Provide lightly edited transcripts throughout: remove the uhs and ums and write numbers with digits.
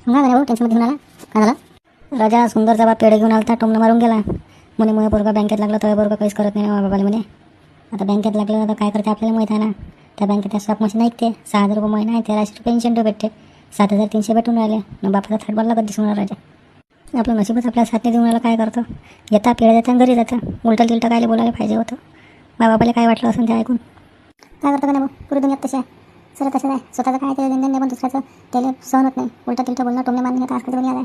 मग काय टेन्शनमध्ये घेऊन आला? काय झालं? राजा सुंदरचा बाप पेढे घेऊन आला, टोमणं मारून गेला. म्हणे मग पोरगा बँकेत लागलं तर पोरगा काहीच करत नाही ना बाबाला म्हणे. आता बँकेत लागलं तर काय करते आपल्याला माहीत आहे ना. त्या बँकेत त्या स्टॉक मशीन ऐकते, 6,000 रुपये महिना आहे, 1300 रुपये इन्सेंटिव्ह भेटते, 7,300 भेटून राहिले. मग बापाचा थर्ड लागत दिसून राजा. आपलं नशीबच आपल्याला साथ नाही देऊन राहिलं. काय करतो? येता पेढे देता घरी जातं. उलटं तिलटं कायले बोलायला पाहिजे होतं. माझ्या बापाला काय वाटलं असं ते ऐकून. काय करतो का नाही मग? पुरी दुनियात तसे आहे. सर तसं नाही. स्वतःचं काय ते घेणं नाही, पण दुसऱ्याचं त्याला सहन होत नाही. उलटा तिलटं बोलणं, टोमणे मारणे तर आजकाल दुनिया आहे.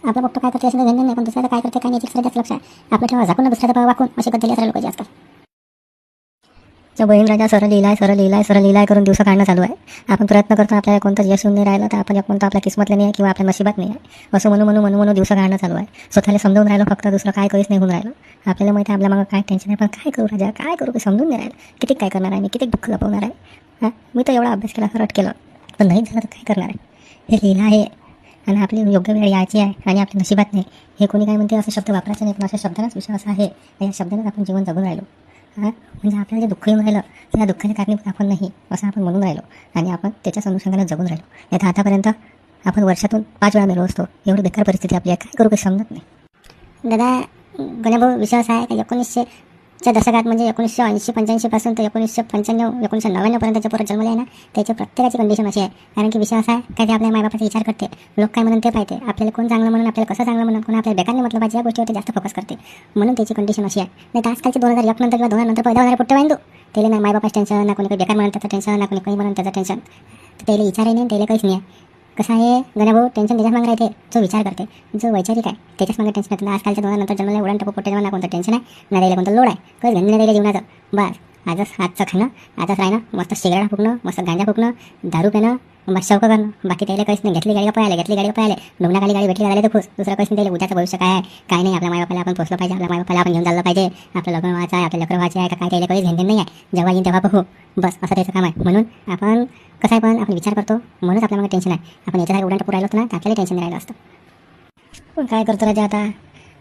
आपलं फक्त काय करते असं घेणं नाही, पण दुसऱ्याचं काय करते काय नाही याची जास्त लक्ष आहे. आपलं ठेवा झाकून दुसऱ्याचं वाकून असे कधी असं लोकांची आजकाल. बहीण राजा सरळ लिहिलाय करून दिवस काढणं चालू आहे. आपण प्रयत्न करतो, आपल्याला कोणतं यश येऊन नाही राहिलं तर आपण म्हणतो आपल्या किस्मतला नाही आहे किंवा आपल्या नशिबात नाही आहे असं म्हणून दिवस काढणं चालू आहे. स्वतःला समजावून राहिलो, फक्त दुसरं काय कधीच नाही होऊन राहिलं. आपल्याला माहिती आहे आपल्या मागं काय टेन्शन आहे, पण काय करू राजा, काय करू काही समजून नाही राहिलं. किती काय करणार आहे मी, किती दुःख लपवणार आहे. हां, मी तर एवढा अभ्यास केला, रट केलं, पण नाही झालं तर काय करणार आहे. हे लिहिलं आहे आणि आपली योग्य वेळ यायची आहे आणि आपल्या नशिबात नाही. हे कोणी काय म्हणते असे शब्द वापरायचे नाही, पण अशा शब्दांनाच विश्वास आहे. या शब्दानेच आपण जीवन जगून राहिलो. हां, म्हणजे आपल्याला जे दुःख येऊन राहिलं त्या दुःखाच्या कारणीभूत आपण नाही असं आपण म्हणून राहिलो आणि आपण त्याच्याच अनुषंगाने जगून राहिलो. नाही तर आतापर्यंत आपण वर्षातून 5 वेळा मेलो असतो. एवढी बेकार परिस्थिती आपली आहे, काय करू काही समजत नाही. दादा गणभाऊ विश्वास आहे का 1900च्या दशकात म्हणजे 1980-85 पासून तर 1995-1999पर्यंतच्या पोरं जन्मले आहे ना, त्याच्या प्रत्येकाची कंडिशन अशी आहे. कारण की विश्वास आहे काय ते आपल्या मायबापाचा विचार करते, लोक काय म्हणून ते पाहते, आपल्याला कोण चांगलं म्हणून, आपल्याला कसं चांगलं म्हणून, कोण आपल्याला बेकार नाही म्हटलं पाहिजे, या गोष्टीवरती जास्त फोकस करते. म्हणून त्याची कंडिशन अशी आहे. नाही तर आजकालची 2001 नंतर किंवा 2000 नंतर पैदा होणारे पुट्टे वाहिंदू त्याला ना मायबापाचं टेन्शन, ना कोणी काही बेकार म्हणून त्याचं टेन्शन, ना कोणी काही म्हणून त्याचं टेन्शन. तर त्याला विचारही नाही, त्याला काहीच नाही आहे. कसं आहे गणाभाऊ, टेन्शन त्याच्याच मागे राहते जो विचार करते, जो वैचारिक आहे त्याच्याच मागे टेन्शन येतं. आजकालच्या 2000 नंतर जन्मला उडान टाकू पोट्टे ना कोणतं टेन्शन आहे, ना राहिलं कोणतं लोड आहे, काही घेणं नाही राहिलं जीवनाचं. बस आजचं खाणं, आजच राहणं, मस्त सिगारेट फुकणं, मस्त गांजा फुकणं, दारू पिणं, बस शौक करणं, बाकी त्याला काहीच नाही. घेतली गाडी पळाले, डोंगराखाली गाडी भेटली झाले तर खुश, दुसरं काहीच नाही. त्याला उद्याचं भविष्य काय आहे काय नाही, आपल्या मायबापाला आपण पोचलं पाहिजे, आपल्या मायबापाला आपण घेऊन चाललं पाहिजे, आपलं लग्न व्हायचं आहे, आपल्या लग्न व्हायचे आहे का काय, त्याला काही घेणं नाही आहे. जेव्हा येईन तेव्हा बघू, बस असं त्याचं काम आहे. म्हणून आपण कसं आहे, पण आपण विचार करतो म्हणूनच आपल्या मागे टेन्शन आहे. आपण याच्यासाठी उडान टाकू राहिलो होतो ना तर आपल्याला टेन्शन नाही राहिलं असतं. पण काय करतो राजा, आता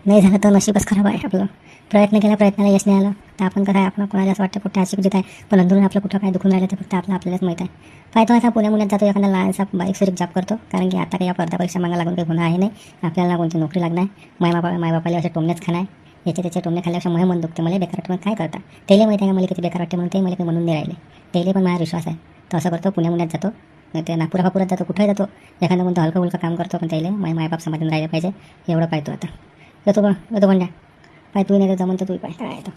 नाही झालं तर नशीबच खराब आहे आपलं. प्रयत्न केला, प्रयत्नाला यश नाही आलं तर आपण कसं आहे, आपण कोणाला असं वाटतं कुठे अशी आहे, पण अंदरून आपलं कुठं काय दुखून राहिलं ते फक्त आपल्यालाच माहीत आहे. पाहतो आता पुण्यात जातो, एखादा लहानसा बारीक सुरीक जॉब करतो, कारण की आता काही या स्पर्धा परीक्षा मागा लागून काही गुन्हा आहे नाही. आपल्याला कोणती नोकरी लागणार, मायबापाला असे टोमणेच खाणार, याचे त्याचे टोमणे खाल्ल्यापेक्षा मला मन दुखते, मला बेकार वाटतं. काय करता त्याला माहिती आहे का मला किती बेकार वाटते म्हणून, ते मला काही म्हणून नाही राहिले. त्याला पण माझा विश्वास आहे. तर असं करतो, पुण्यात जातो, नाही ते नागपुरात जातो, कुठेही जातो, एखादं कोणतं हलकं उलकं काम करतो, पण त्याला मायबाप समाधान राहिले पाहिजे एवढं पाहतो. आता येतो म्हणण्या पाय तू नाही तर जमून तर तू पाय काय येतो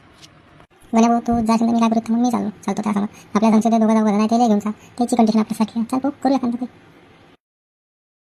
गण्या भाऊ. तू जाशील तर मी काय करू, मग मी चालतो त्या समोर आपल्या घरचे ते दोघं नाही त्याला घेऊन जा, त्याची कंडिशन आपल्यासारखी आहे. चाल भाऊ, करूया एखादं काही.